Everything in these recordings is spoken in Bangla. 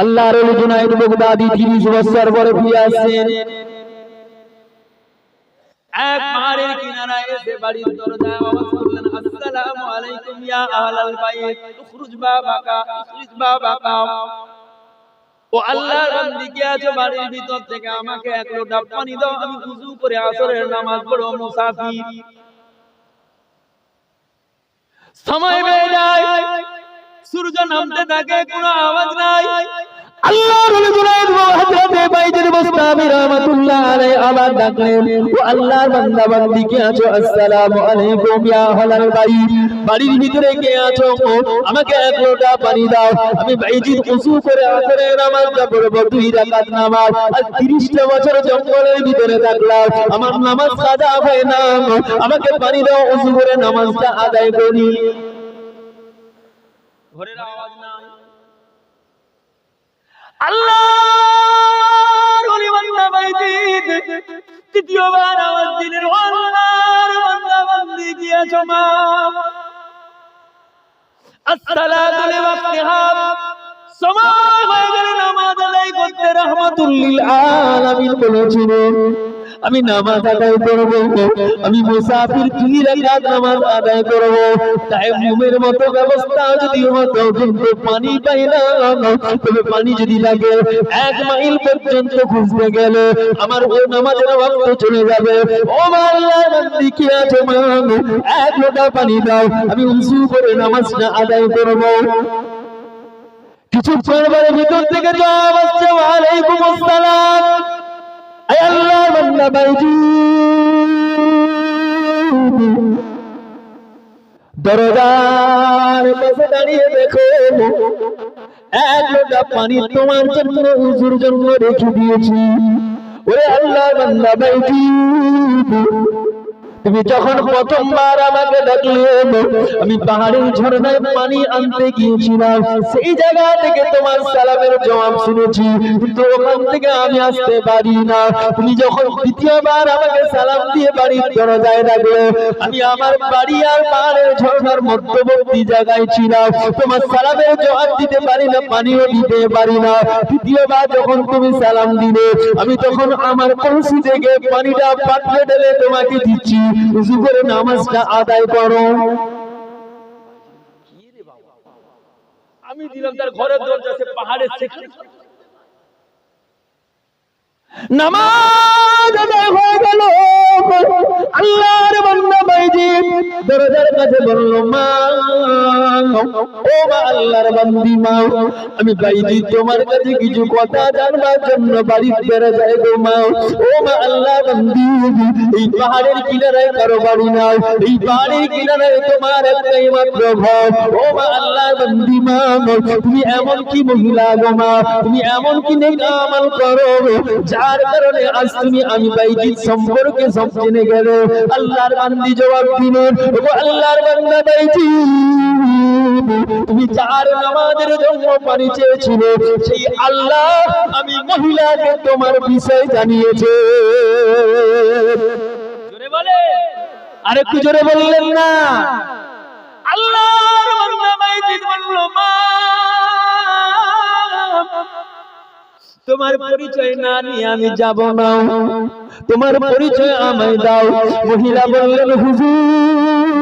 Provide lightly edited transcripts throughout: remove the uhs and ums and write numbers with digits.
আল্লাহর ওলি জুনায়েদ বাগদাদি 30 বছর পরে ফিরে আসছেন। এক পাহাড়ের কিনারায় এসে বাড়ির দরজায় আওয়াজ করলেন, আসসালামু আলাইকুম ইয়া আহলাল বাইত, উখরুজ বাবাকা, উখরুজ বাবাকা। ও আল্লাহর বান্দি কে আছো বাড়ির ভিতর থেকে আমাকে এক লোটা পানি দাও, আমি ওযু করে আসরের নামাজ পড়ব, মুসাফির। সময় বেড়ে যায়, সূর্য নামতে থাকে, কোনো আওয়াজ নাই। আল্লাহর ওলি জুনায়েদ হযরত বাইজিদ বুস্তামি রাহমাতুল্লাহ আলাইহি আবার ডাকলেন, ও আল্লাহর বান্দা বান্দি কে আছো, আসসালামু আলাইকুম ইয়া আহলাল বাইত, বাড়ির ভিতরে কে আছো, আমাকে এক লোটা পানি দাও, আমি বাইজিদ ওযু করে আসরের নামাজটা পড়ব, 2 রাকাত নামাজ। আর 30টা বছর জঙ্গলের ভিতরে থাকলাম, আমার নামাজ কাজা হয় না, আমাকে পানি দাও, ওযু করে নামাজটা আদায় করি। ঘরের আওয়াজ নাই। আল্লাহর ওলি বান্দা বাইজিদ তৃতীয়বার আওয়াজ দিলেন, ও আল্লাহর বান্দা বান্দি কি আছো মা, আসসালাতু লিওয়াক্তিহা, সময় হয়ে গেলে নামাজ আদায় করতে। রাহমাতুল লিল আলামিন বলেছিলেন, আমি নামাজ আদায় করব, আমি মুসাফির 2 রাকাত নামাজ আদায় করব। তায়াম্মুমের মতো ব্যবস্থা যদি হতো, কিন্তু পানি পাই না, তবে পানি যদি লাগে 1 মাইল পর্যন্ত খুঁজতে গেলে আমার ওই নামাজের ওয়াক্ত চলে যাবে। ও আল্লাহর বান্দি কি আছে মা, 1 লোটা পানি দাও, আমি ওযু করে নামাজটা আদায় করব। কিছুক্ষণ পরে ভিতর থেকে জবাব আসছে, ওয়া আলাইকুম আসসালাম। আয় আল্লাহর বান্দা বাইজিদ দরজার পাশে দাঁড়িয়ে দেখো, 1 লোটা পানি তোমার জন্য ওযুর জন্য রেখে দিয়েছি। ওরে আল্লাহর বান্দা বাইজিদ, তুমি যখন প্রথমবার আমাকে ডাকলে, আমি পাহাড়ের ঝর্ণায় পানি আনতে গিয়েছিলাম, সেই জায়গা থেকে তোমার সালামের জবাব শুনেছি, কিন্তু ওখান থেকে আমি আসতে পারি না। তুমি যখন দ্বিতীয়বার আমাকে সালাম দিয়ে বাড়ির দরজায় ডাকলে, আমি আমার বাড়ি আর পাহাড়ের ঝর্ণার মধ্যবর্তী জায়গায় ছিলাম, তোমার সালামের জবাব দিতে পারি না, পানিও দিতে পারি না। তৃতীয়বার যখন তুমি সালাম দিলে, আমি তখন আমার কলসি থেকে পানিটা পাত্রে ঢেলে তোমাকে দিচ্ছি, ওযু করে নামাজটা আদায় করো। আমি দিলাম তার ঘরের দরজা, সে পাহাড়ের সেখানে নামাজ আদায় হয়ে গেল। আল্লাহর বান্দা বাইজিদ দরজার কাছে বলল, মা, ও মা, আল্লাহর বান্দি মা, আমি বাইজিদ তোমার কাছে কিছু কথা জানবার জন্য বাড়ি বেড়ে যাই গো মা। ও মা, আল্লাহর বান্দি, এই পাহাড়ের কিনারায় কারো বাড়ি নাই, এই পাহাড়ের কিনারায় তোমার একটাই মাত্র ঘর। ও মা, আল্লাহর বান্দি মা, তুমি এমন কি মহিলা গো মা, তুমি এমন কি নেক আমল করো, যার কারণে আজ তুমি আমি বাইজিদ সম্পর্কে সব জেনে গেলে। আল্লাহর বান্দি জবাব দিলেন, ও আল্লাহর বান্দা বাইজিদ, তুমি 4 নামাজের জন্য পানি চেয়েছিলে, সেই আল্লাহ আমি মহিলাকে তোমার বিষয় জানিয়েছে। জোরে বলে, আরেকটু জোরে বললেন না? আল্লাহর বান্দা বাইজিদ বলল, মা, তোমার পরিচয় না নিয়ে আমি যাব না, তোমার পরিচয় আমায় দাও। মহিলা বললেন, হুজুর,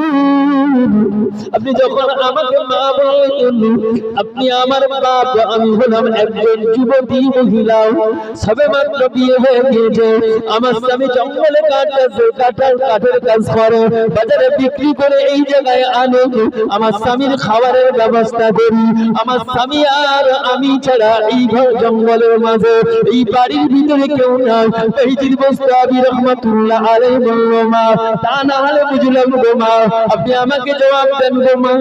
আপনি যখন আমাকে মা বললেন, আপনি আমার বাপ, আমি হলাম একজন যুবতী মহিলা, সবে মাত্র বিয়ে হয়ে গিয়েছে। আমার স্বামী জঙ্গলে কাঠের কাজ করে, বাজারে বিক্রি করে এই জায়গায় আনে, আমার স্বামীর খাবারের ব্যবস্থা করি। আমার স্বামী আর আমি ছাড়া এই জঙ্গলের মাঝে, এই বাড়ির ভিতরে কেউ নাই। বাইজিদ বুস্তামি রাহমাতুল্লাহ আলাইহি বলল, মা, তা না হলে বুঝলাম গো মা, আপনি আমাকে জবাব দেন গো মা,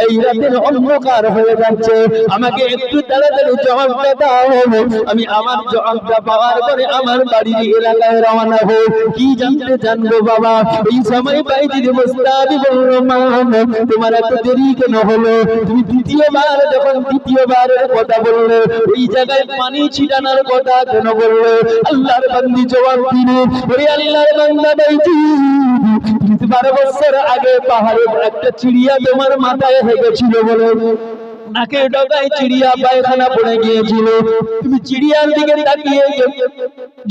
এই রাতের অন্ধকার হয়ে যাচ্ছে, আমাকে একটু তাড়াতাড়ি জবাবটা দাও, আমি আমার জবাবটা পাওয়ার পরে আমার বাড়ির এলাকায় রওনা হই। কি জানতে চান গো বাবা? এই সময় বাইজিদ বুস্তামি বলল, মা, তোমার এত দেরি কেন হলো? তুমি দ্বিতীয়বারের কথা বললে, এই জায়গায় পানি ছিটানোর কথা কেন বললে? আল্লাহর বান্দি জবাব দিলেন, ওরে আল্লাহর বান্দা বাইজিদ, 12 বছর আগে পাহাড়ে একটা চিড়িয়া তোমার মাথায় হেগেছিল বলে নাকে ডগায় চিড়িয়া পায়খানা পড়ে গিয়েছিল, তুমি চিড়িয়ার দিকে তাকিয়ে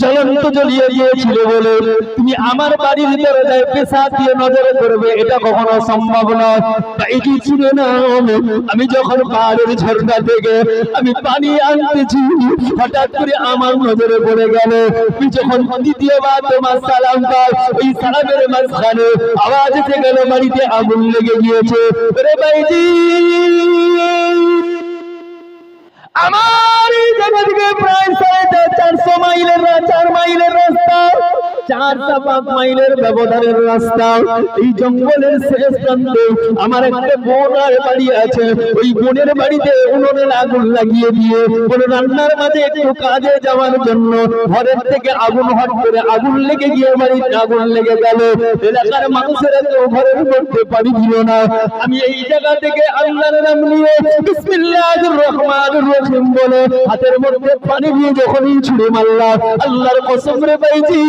জ্বলন্ত জ্বলিয়ে গিয়েছিলে বলে তুমি আমার বাড়ির দরজায় পেশা দিয়ে নজরে করবে, এটা কখনো সম্ভব নয়। ভাইজি শুনে নাও, আমি যখন পাহাড়ের ঝর্ণা থেকে আমি পানি আনতেছি, হঠাৎ করে আমার নজরে পড়ে গেল। তুমি যখন দ্বিতীয়বার তোমার সালাম দাও, ওই সালামের মাঝখানে আওয়াজ এসে গেল বাড়িতে আগুন লেগে গিয়েছে। ওরে ভাইজি, আমার এই জায়গা থেকে প্রায় 450 মাইলের 4 মাইলের রাস্তা, 4-5 মাইলের ব্যবধানের রাস্তা। এই জঙ্গলের শেষ প্রান্তে আমার একটা বোনের বাড়ি আছে। ওই বোনের বাড়িতে উনুনে আগুন লাগিয়ে দিয়ে কোনো রান্নার মাঝে একটু কাজে যাওয়ার জন্য ঘরের থেকে আগুন হট করে আগুন লেগে গিয়ে বাড়িতে আগুন লেগে গেল। এলাকার মানুষেরা তো ঘরের মধ্যে পানি দিল না। আমি এই জায়গা থেকে আল্লাহর নাম নিয়ে বিসমিল্লাহির রহমানির রহিম বলে হাতের মধ্যে পানি দিয়ে যখনই ছুঁড়ে মারলাম, আল্লাহর কসম রে ভাইজি,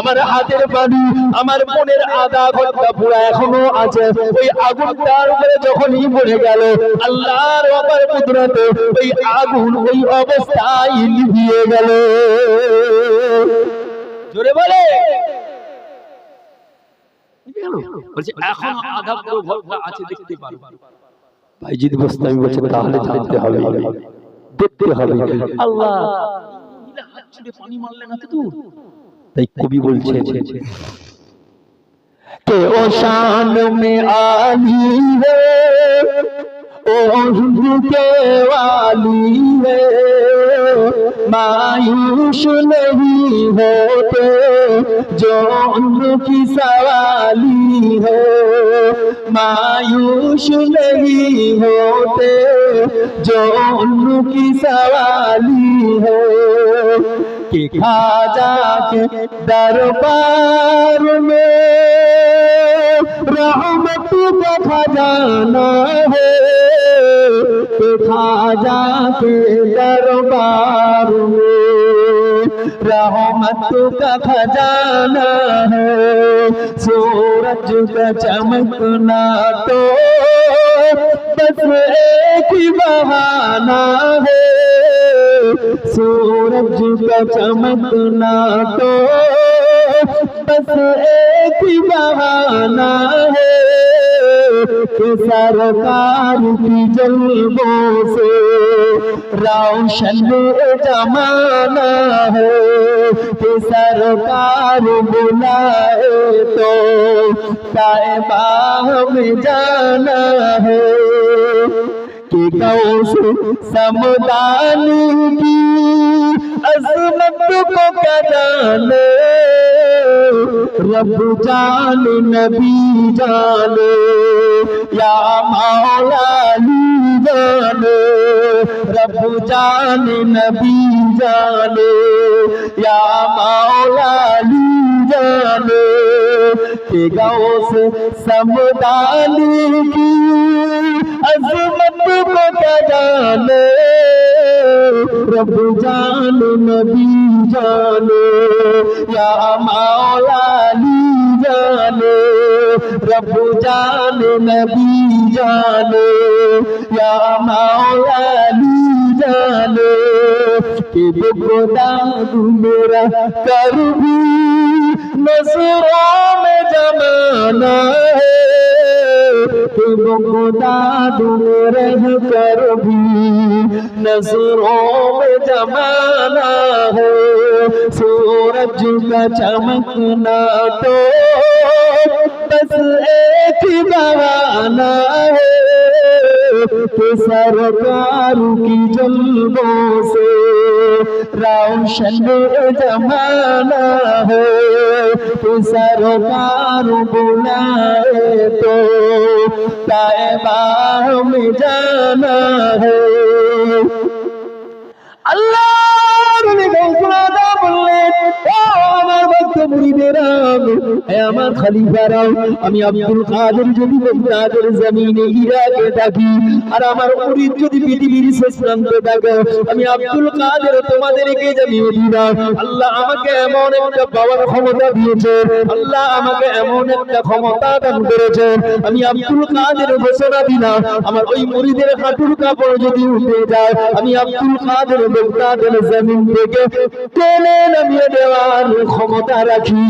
আমার হাতের পানি আমার বোনের আধা ঘন্টা পুরা এখনো আছে। ওই আগুনটার উপরে যখনই পড়ে গেল, আল্লাহর অপার কুদরতে ওই আগুন ওই অবস্থায় নিভিয়ে গেল। জোরে বলে বলছে এখনো আধা পুরো ঘরটা আছে, দেখতে পারো। ভাইজিদ বস্তামি বলছে তাহলে জানতে হবে, দেখতে হবে। আল্লাহ হাত ছুড়ে পানি মারলেন এত দূর। তাই কবি বলছে কে ও শান মে আলী হে, ও হিন্দু কে वाली है, मायूस नहीं होते जो उनकी सवाली है, मायूस नहीं होते जो उनकी सवाली है। कि खाजा के दरबार में रहमत का खजाना है, कि खाजा के दरबार में रहमत का खजाना है। सूरज का चमकना तो बस एक ही बहाना है, सूरज का चमकना तो बस एक ही बहाना है, कि सरकार की जल्बों से रोशन जमाना है, कि सरकार बुलाए तो कायबा में जाना है, कि गौस समदानी की अजमत को क्या जाने, रब जाने नबी जाने या मौला अली जाने, रब जाने नबी जाने या मौला अली जाने, कि गौस समदानी की अजमत को क्या जाने, रब जाने नबी जाने या मौला अली जाने, रब जाने नबी जाने या मौला अली जाने, कि बगदाद मेरा करबी नज़रों में जमाना है, कि बगदाद में रह कर भी नज़रों में जमाना है। सूरज का चमकना तो बस एक ही बहाना है, कि सरकार की जल्बों से रोशन जमाना है, कि सरकार बुलाए तो कायबा में जाना है। আল্লাহর নবী গৌসুল আজম বললেন, ও আমার ভক্ত মুরিদেরা, আমার খলিফারাও, আমি আব্দুল কাদের যদি বাগদাদের জমিনে ইরাকে থাকি আর আমার মুরিদ যদি পৃথিবীর শেষ প্রান্তে থাকে, আমি আব্দুল কাদের তোমাদেরকে জানিয়ে দিলাম আল্লাহ আমাকে এমন একটা পাওয়ার ক্ষমতা দিয়েছে, আল্লাহ আমাকে এমন একটা ক্ষমতা দান করেছে, আমি আব্দুল কাদের ঘোষণা দিলাম আমার ওই মুরিদের হাঁটুর কাপড় যদি উঠে যায়, আমি আব্দুল কাদের বাগদাদের জমিন থেকে টেনে নামিয়ে দেওয়ার ক্ষমতা রাখি।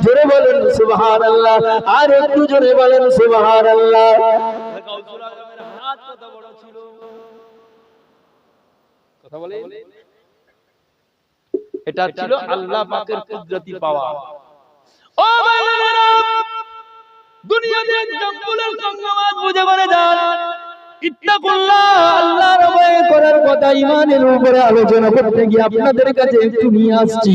জোরে বলেন সুবহানাল্লাহ, আর একটু জোরে বলেন সুবহানাল্লাহ। হাত কত বড় ছিল, কথা বলে, এটা ছিল আল্লাহ পাকের কুদরতি পাওয়া। ও ভাইরা, দুনিয়াতে জঙ্গলের জঙ্গমাত বুঝে করে যান, ইত্তাকুল্লাহ, আল্লাহর ভয় করার কথা ঈমানের উপরে আলোচনা করতে গিয়ে আপনাদের কাছে একটু নিয়ে আসছি।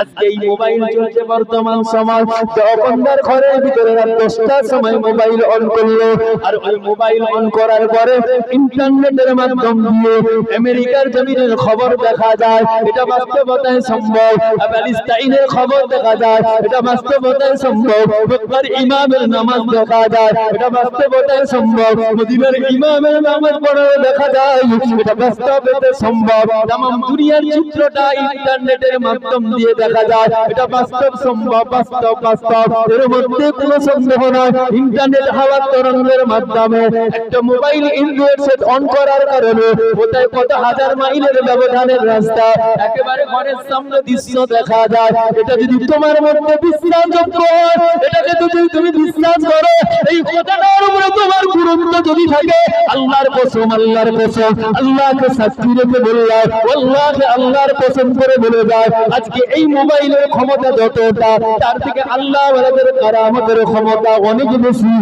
আজকে এই মোবাইল চলছে বর্তমান সমাজ, দোকানদার ঘরের ভিতরে রাত 10টার সময় মোবাইল অন করলো, আর ওই মোবাইল অন করার পরে ইন্টারনেটের মাধ্যম দিয়ে আমেরিকার জমিনের খবর দেখা যায়, এটা বাস্তবতায় সম্ভব। প্যালেস্টাইনের খবর দেখা যায়, এটা বাস্তবতায় সম্ভব। বুখারী ইমামের নামাজ দেখা যায়, এটা বাস্তবতায় সম্ভব। মদিনার ইমামের নামাজ পড়া দেখা যায়, এটা বাস্তবতায় সম্ভব। तमाम দুনিয়ার চিত্রটা ইন্টারনেটের মাধ্যম দিয়ে দেখা যায়, এটা বাস্তব সম্ভব, বাস্তব। এর মধ্যে কোনো সন্দেহ নাই। ইন্টারনেট হাওয়ার তরঙ্গের মাধ্যমে একটা মোবাইল ইন্টারনেট সেট অন করার কারণে কোথায় কত হাজার মাইলের ব্যবধানের রাস্তা একেবারে ঘরের সামনে দৃশ্য দেখা যায়। এটা যদি তোমার মধ্যে বিশ্বাসযোগ্য হয়, এটাকে যদি তুমি বিশ্বাস করো, এই কথাটার উপরে তোমার গুরুত্ব যদি থাকে, আল্লাহর কসম, আল্লাহর কসম, আল্লাহকে সাক্ষী রেখে বললাম, আল্লাহকে আল্লাহর কসম করে বলে যায়, আজকে এই মোবাইলের ক্ষমতা যতটা, তার থেকে আল্লাহ ওয়ালাদের কারামতের ক্ষমতা অনেক বেশি।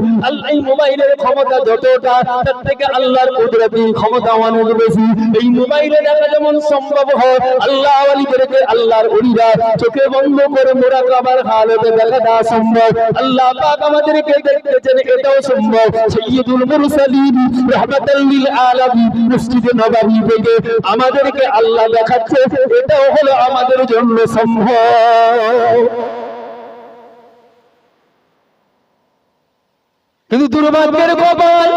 এই মোবাইলের ক্ষমতা যতটা, তার থেকে আল্লাহর কুদরতি ক্ষমতা অনেক বেশি। এই মোবাইলে দেখা যেমন সম্ভব হয়, আল্লাহ ওয়ালিদেরকে আল্লাহর ওলিরা চোখে বন্ধ করে মুরাকাবার হালতে দেখা দেওয়া সম্ভব। আল্লাহ পাক আমাদেরকে দেখতেছেন, এটাও সম্ভব। সাইয়্যিদুল মুরসালিন রাহমাতাল লিল আলামিন মসজিদে নববী থেকে আমাদেরকে আল্লাহ দেখাচ্ছে, এটাও হলো আমাদের জন্য সম্ভব। কিন্তু দুর্ভাগ্যের কপাল,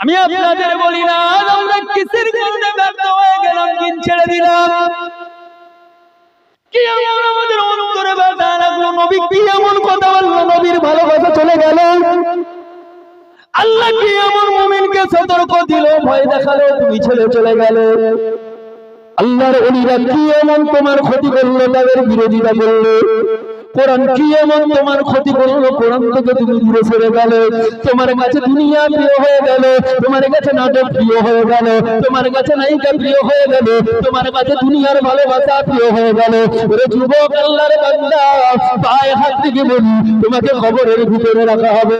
আমি আপনাদের বলি না আমরা কিসের কারণে ব্যর্থ হয়ে গেলাম, দিন ছেড়ে দিলাম। কি এমন আমাদের অন্তরে ব্যথা লাগলো, নবী কি এমন কথা বললো, নবীর ভালোবাসা চলে গেল। আল্লাহ কি এমন মুমিনকে সতর্ক দিল, ভয় দেখালো, তুমি ছেড়ে চলে গেল। আল্লাহর ওলিরা কি এমন তোমার ক্ষতি করলো, তাদের বিরোধিতা করলো। কোরআন কি এমন তোমার ক্ষতি করলো, কোরআন থেকে তুমি দূরে সরে গেলে। তোমার কাছে দুনিয়া প্রিয় হয়ে গেল, তোমার কাছে নাটক প্রিয় হয়ে গেল, তোমার কাছে নায়িকা প্রিয় হয়ে গেল, তোমার কাছে দুনিয়ার ভালোবাসা প্রিয় হয়ে গেল। ওরে যুবক, আল্লাহর বান্দা, পায়ে হাত থেকে বলি, তোমাকে কবরের ভিতরে রাখা হবে।